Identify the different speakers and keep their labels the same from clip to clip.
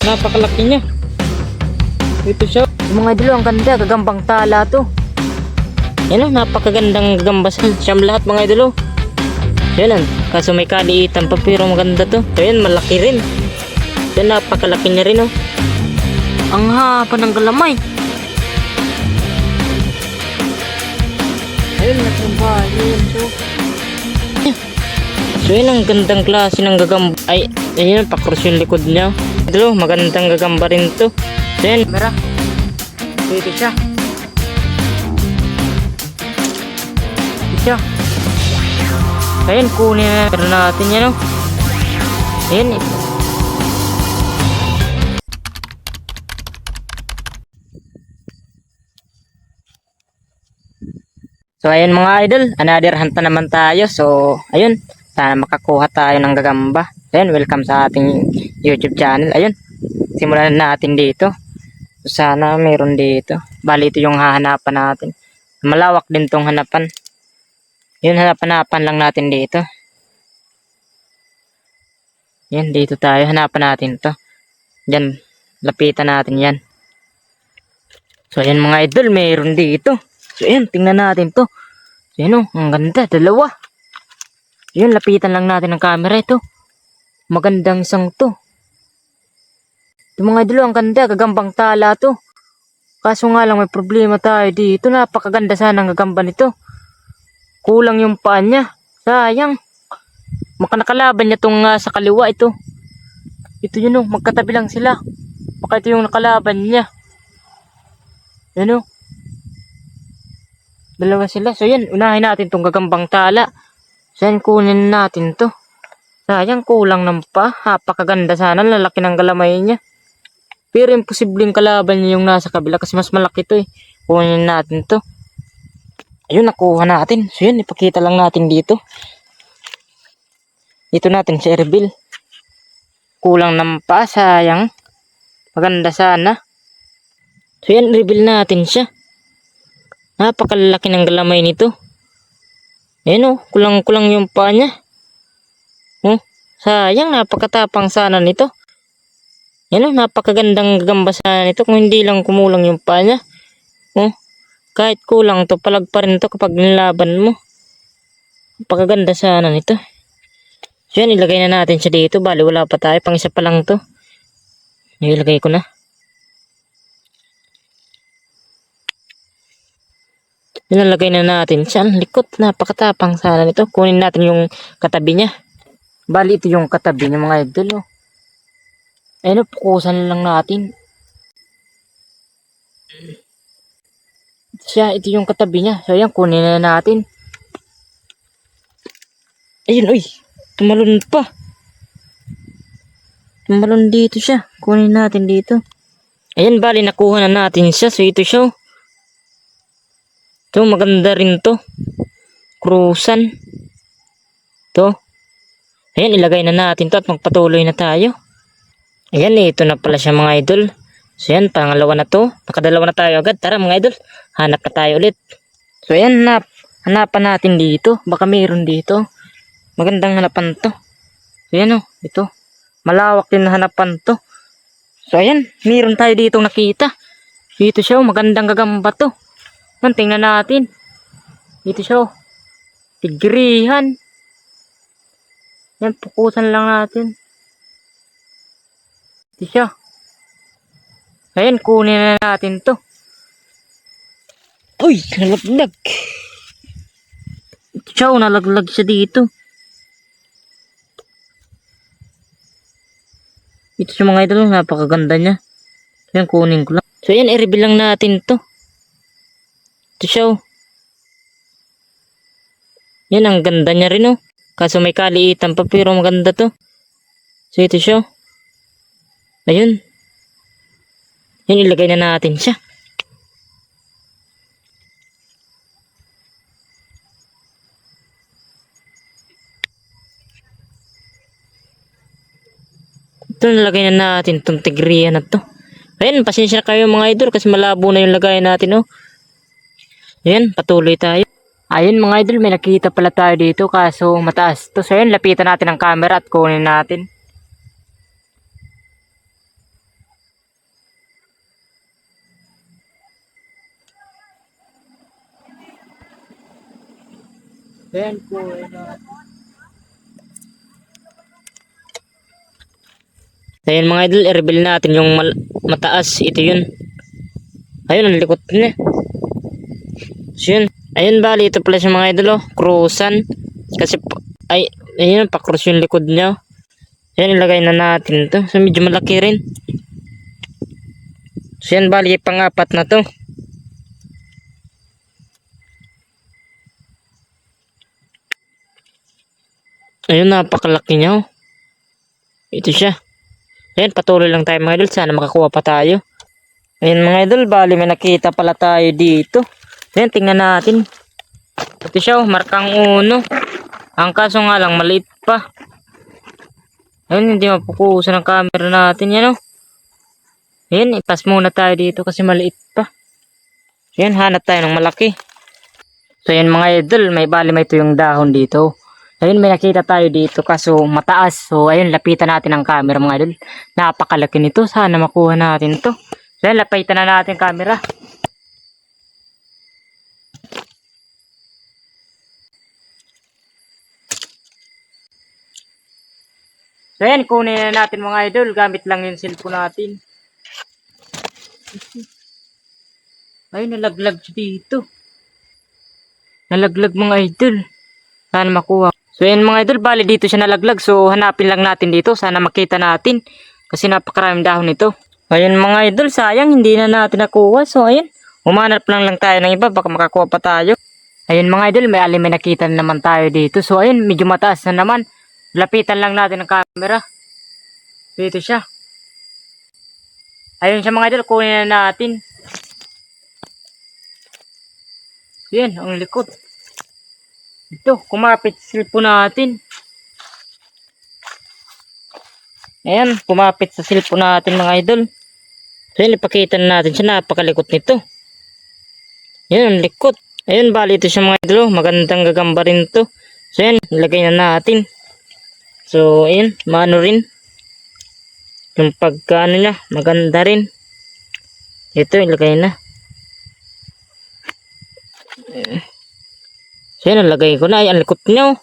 Speaker 1: Napakalaki niya. Ito siya.
Speaker 2: Mga idol, ang ganda, gagambang tala to.
Speaker 1: Yan o, napakagandang gagamba siyam lahat mga idol. Yan lang, kaso may kaliitan pa pero maganda to. So yan, malaki rin. Yan, napakalaki niya rin o.
Speaker 2: Ang haba ng galamay.
Speaker 1: Ayun, natrabaho yun. So yan, ang gandang klase ng gagamba. Ay, ayun, pakros yung likod niya. Idol, magandang gagamba rin to. So yan,
Speaker 2: Mera. Dito siya. Dito siya.
Speaker 1: ayun, kunin na natin yan o. Ayan eh. So ayun mga idol, another hunt na naman tayo. So ayun, sana makakuha tayo ng gagamba. Ayun, welcome sa ating YouTube channel. Ayun, simulan natin dito. So, sana mayroon dito. Bali ito yung hahanapan natin. Malawak din tong hanapan. Yun, hanapan lang natin dito. Yan, dito tayo. Hanapan natin to. Diyan, lapitan natin yan. So ayan mga idol, mayroon dito. So ayan, tingnan natin to. So ayan o, ang ganda, dalawa. Yun, lapitan lang natin ng camera ito. Magandang isang to. Ito mga idol, ang ganda, gagambang tala to. Kaso nga lang may problema tayo dito. Napakaganda sana ang gagamba nito. Kulang yung paa niya. Sayang. Nakalaban niya tong sa kaliwa ito. Ito yun o, magkatabi lang sila. Baka ito yung nakalaban niya. Yan o. Dalawa sila. So yan, unahin natin tong gagambang tala. So yan, kunin natin to. Sayang, kulang ng pa. Napakaganda sana, lalaki ng galamay niya. Pero imposibleng kalaban niya yung nasa kabila kasi mas malaki to eh. Kunin natin to. Ayun, nakuha natin. So yan, ipakita lang natin dito. Dito natin sa reveal. Kulang ng pa, sayang. Maganda sana. So yan, reveal natin siya. Napakalaki ng galamay nito. Ayun o, kulang-kulang yung paa niya. Oh, sayang, napakatapang sana nito. Yan o, napakagandang gagamba sana nito kung hindi lang kumulang yung paa niya. Oh, kahit kulang to, palag pa rin to kapag nilaban mo. Napakaganda sana nito. So yan, ilagay na natin siya dito. Bali, wala pa tayo, pang isa pa lang to. Ilagay ko na. Nilalagay na natin siya. Ang likot, napakatapang sana nito. Kunin natin yung katabi niya. Bali, ito yung katabi niya mga idol. Oh. Ayun, pukusan lang natin. Ito yung katabi niya. So, ayan, kunin na natin. Ayun, uy. Tumalon pa. Tumalon dito siya. Kunin natin dito. Ayan, bali, nakuha na natin siya. So, ito siya. Ito, maganda rin to. Cruisan. Ito. Ayan, ilagay na natin to at magpatuloy na tayo. Ayan, ito na pala siya mga idol. So yan, pangalawa na to. Nakadalawa na tayo agad. Tara mga idol, hanap na tayo ulit. So ayan, hanapan natin dito. Baka mayroon dito. Magandang hanapan to. So yan o, ito. Malawak din na hanapan to. So ayan, mayroon tayo dito nakita. Dito siya, magandang gagamba to. Yan, tingnan natin. Dito siya, tigrihan. Yan, pukusan lang natin. Ito siya. Ayan, kunin na natin to. Uy, nalaglag. Ito siya, nalaglag siya dito. Ito siya mga idol, napakaganda niya. Ayan, kunin ko lang. So ayan, i-reveal lang natin to. Ito siya. Yan, ang ganda niya rin oh. Kaso may kaliitan pa pero maganda to. So ito siya. Ayun. Yan, ilagay na natin siya. Ito, nilagay na natin itong tigriya na to. Ayun, pasensya na kayo mga idol kasi malabo na yung lagay natin oh. Ayan, patuloy tayo. Ayun mga idol, may nakita pala tayo dito kaso mataas to. So ayun, lapitan natin ang camera at kunin natin. Ayan po. Ayan mga idol, i-reveal natin yung mataas. Ito yun. Ayun, ang likot niya. So yun. Ayun bali, ito pala siya mga idol oh. Cruisan. Kasi, ayun, pa-cruise yung likod niya. Ayan, ilagay na natin to. So medyo malaki rin. So yan bali, pang-apat na to. Ayun, napakalaki niya oh. Ito siya. Ayan, patuloy lang tayo mga idol. Sana makakuha pa tayo. Ayan mga idol, bali may nakita pala tayo dito. Ayan, tingnan natin. Ito siya oh, markang 1. Ang kaso nga lang, maliit pa. Ayun, hindi mapukusan ng camera natin yan oh. Ayan, ipas muna tayo dito kasi maliit pa. Ayan, hanap tayo ng malaki. So ayan mga idol, may ito yung dahon dito. Ayun, may nakita tayo dito kaso mataas. So ayun, lapitan natin ang camera mga idol. Napakalaki nito, sana makuha natin to. So ayan, lapitan na natin camera. So ayan, kunin na natin mga idol. Gamit lang yung cellphone natin. Ayun, nalaglag siya dito. Nalaglag mga idol. Sana makuha. So ayan mga idol, bali dito siya nalaglag. So hanapin lang natin dito. Sana makita natin. Kasi napakaraming dahon nito. Ayun mga idol, sayang hindi na natin nakuha. So ayun, umanap lang tayo ng iba. Baka makakuha pa tayo. Ayun mga idol, may nakita na naman tayo dito. So ayun, medyo mataas na naman. Lapitan lang natin ang camera. Dito siya. Ayun siya mga idol, kunin na natin. So yan, ang likod. Ito, kumapit sa cellphone natin. Ayan, kumapit sa cellphone natin mga idol. So yun, ipakita na natin siya. Napakalikot nito. Yan, ang likot. Ayun, bali ito siya mga idol. Magandang gagamba rin to. So yan, ilagay na natin. So ayun, maano rin. Yung pagkaano niya, maganda rin. Ito, ilagay na. So yan, nalagay ko na. Ay, ang likot niya oh.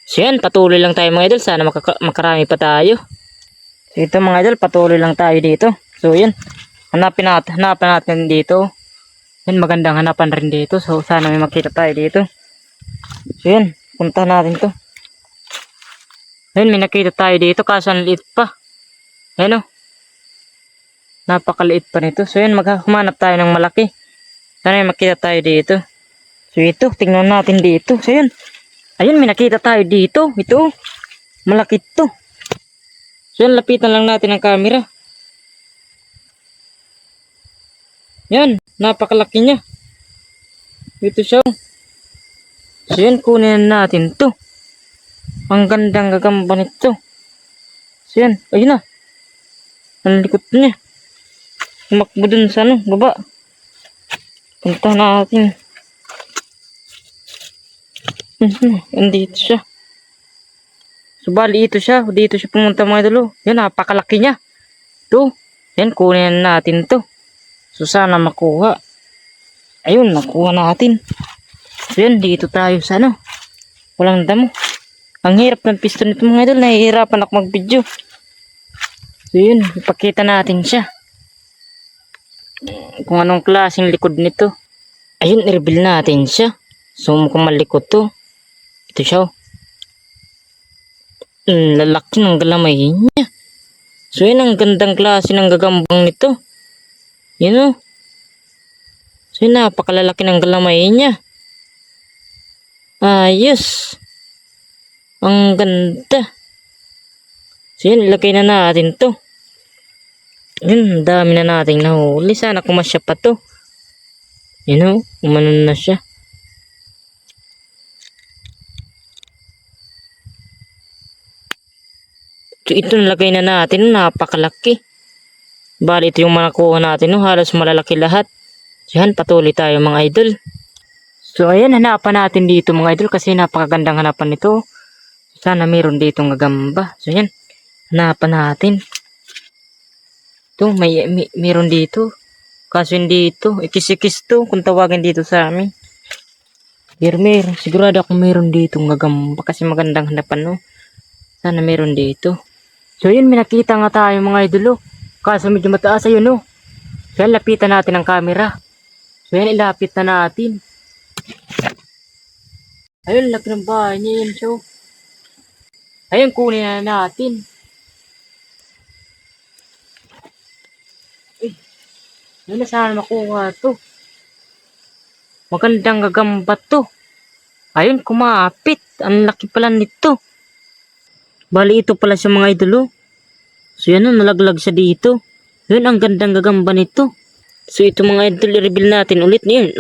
Speaker 1: So yan, patuloy lang tayo mga idol. Sana makarami pa tayo. So ito mga idol, patuloy lang tayo dito. So yan, hanapan natin dito. Yan, magandang hanapan rin dito. So sana may makita tayo dito. So yan, punta natin to. Yan, may nakita tayo dito. Kaso ang liit pa. Yan o. Napakaliit pa nito. So yan, maghumanap tayo ng malaki. Sana may makita tayo dito. So ito, tingnan natin dito. So yan. Ayun, may nakita tayo dito. Ito. Malaki to. So yan, lapitan lang natin ang camera. Yan, napakalaki niya. Ito siya. So yan, kunin natin to. Ang gandang gagamba nito. So yan, ayun na. Ang likot niya. Umakbo dun sa baba. Punta natin. Andito siya. So bali ito siya. Dito siya pumunta mga idol. Yan, napakalaki niya. Ito. Yan, kunin natin to. So sana makuha. Ayun, nakuha natin. So yan, dito tayo sa walang damo. Ang hirap ng piston nito mga idol. Nahihirapan ako mag-video. So yun, ipakita natin siya. Kung anong klaseng likod nito. Ayun, i-reveal natin siya. So mukhang malikot to. Ito siya. Lalaki ng galamay niya. So yun, ang gandang klase ng gagambang nito. Yun o. So yun, napakalalaki ng galamay niya. Ayos. Ang ganda. So yun, ilagay na natin to. Yun, dami na nating nahuli. Sana kumasya pa to. Yun o, umano na siya. So ito, nalagay na natin. Napakalaki. Bali ito yung nakuha natin. Halos malalaki lahat. So yan, patuloy tayo mga idol. So ayan, hanapan natin dito mga idol. Kasi napakagandang hanapan nito. Sana mayroon ditong gagamba. So yan, hanapan natin. Ito, mayroon dito. Kaso hindi ito. Ikis-ikis to kung tawagin dito sa amin. Pero meron, sigurado ako meron dito gagamba kasi magandang hanapan, no? Sana meron dito. So yun, may nakita nga tayo mga idol, oh. Kaso medyo mataas ayun, no? So yan, lapitan natin ang camera. So yan, ilapit na natin. Ayun, laki ng bahay niya yun, so. Ayun, kunin na natin. Eh, yun na sana makuha to. Magandang gagamba to. Ayun, kumapit. Ang laki pala nito. Bali, ito pala siya mga idol, oh. So yan, nalaglag siya dito. Yun, ang gandang gagamba nito. So ito mga idol, i-reveal natin ulit. Yun,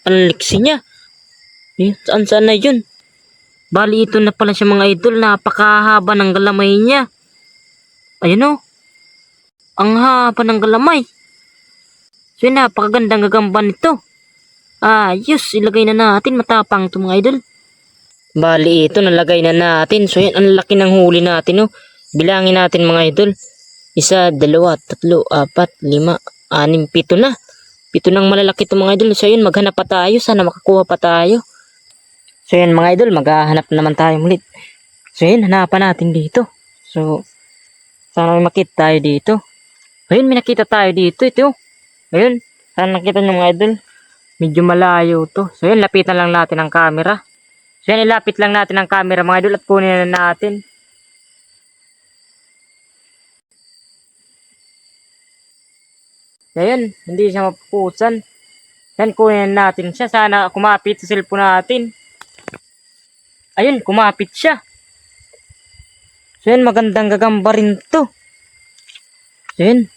Speaker 1: ang liksi niya. Yun, saan na yun? Bali, ito na pala siya mga idol. Napakahaba ng galamay niya. Ayun, oh. Ang haba ng galamay. So yun, napakagandang gagamba nito. Ayos, ilagay na natin. Matapang ito mga idol. Bali, ito nalagay na natin. So yan, ang laki ng huli natin, oh. Bilangin natin mga idol. 1, 2, 3, 4, 5, 6 na. 7 nang malalaki ito mga idol. So yun, maghanap pa tayo. Sana makakuha pa tayo. So yan mga idol, maghahanap naman tayo ulit. So yan, hanapan natin dito. So, sana may makita tayo dito. Ayun, may nakita tayo dito. Ito. Ayun, sana nakita nyo mga idol. Medyo malayo to. So yan, lapitan lang natin ang camera. So yan, ilapit lang natin ang camera mga idol at kunin na natin. Ayan, hindi siya mapupusan. Yan, kunin natin siya. Sana kumapit sa cellphone natin. Ayun, kumapit siya. So yan, magandang gagamba rin to. So yan.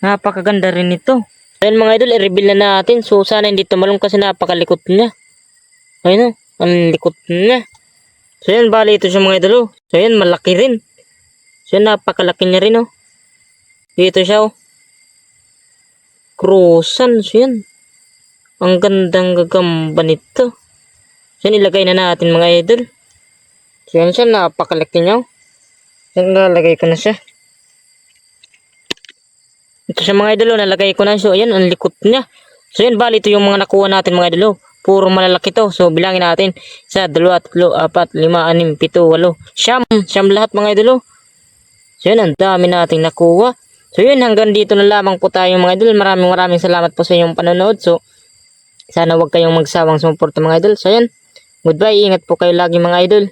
Speaker 1: Napakaganda rin ito. So yan mga idol, i-reveal na natin. So sana hindi tumalong kasi napakalikot niya. Ayun, oh, ang likot niya. So yan, bali ito siya mga idol, oh. So yan, malaki rin. So yan, napakalaki niya rin, oh. Dito siya, oh. Krusan, so yan. Ang gandang gagamba nito. So yan, ilagay na natin mga idol. So yan siya, napakalaki niya, oh. So yan, nalagay ko na siya. Ito siya mga idol, oh, nalagay ko na. So yan, ang likot niya. So yan, bali ito yung mga nakuha natin mga idol, oh. Puro malalaki to. So bilangin natin. 1, 2, 3, 4, 5, 6, 7, 8, 9, 10. Siyam lahat mga idol. So yun, ang dami nating nakuha. So yun, hanggang dito na lamang po tayo mga idol. Maraming salamat po sa inyong panonood. So sana wag kayong magsawang sumuporta mga idol. So yun, goodbye. Ingat po kayo lagi mga idol.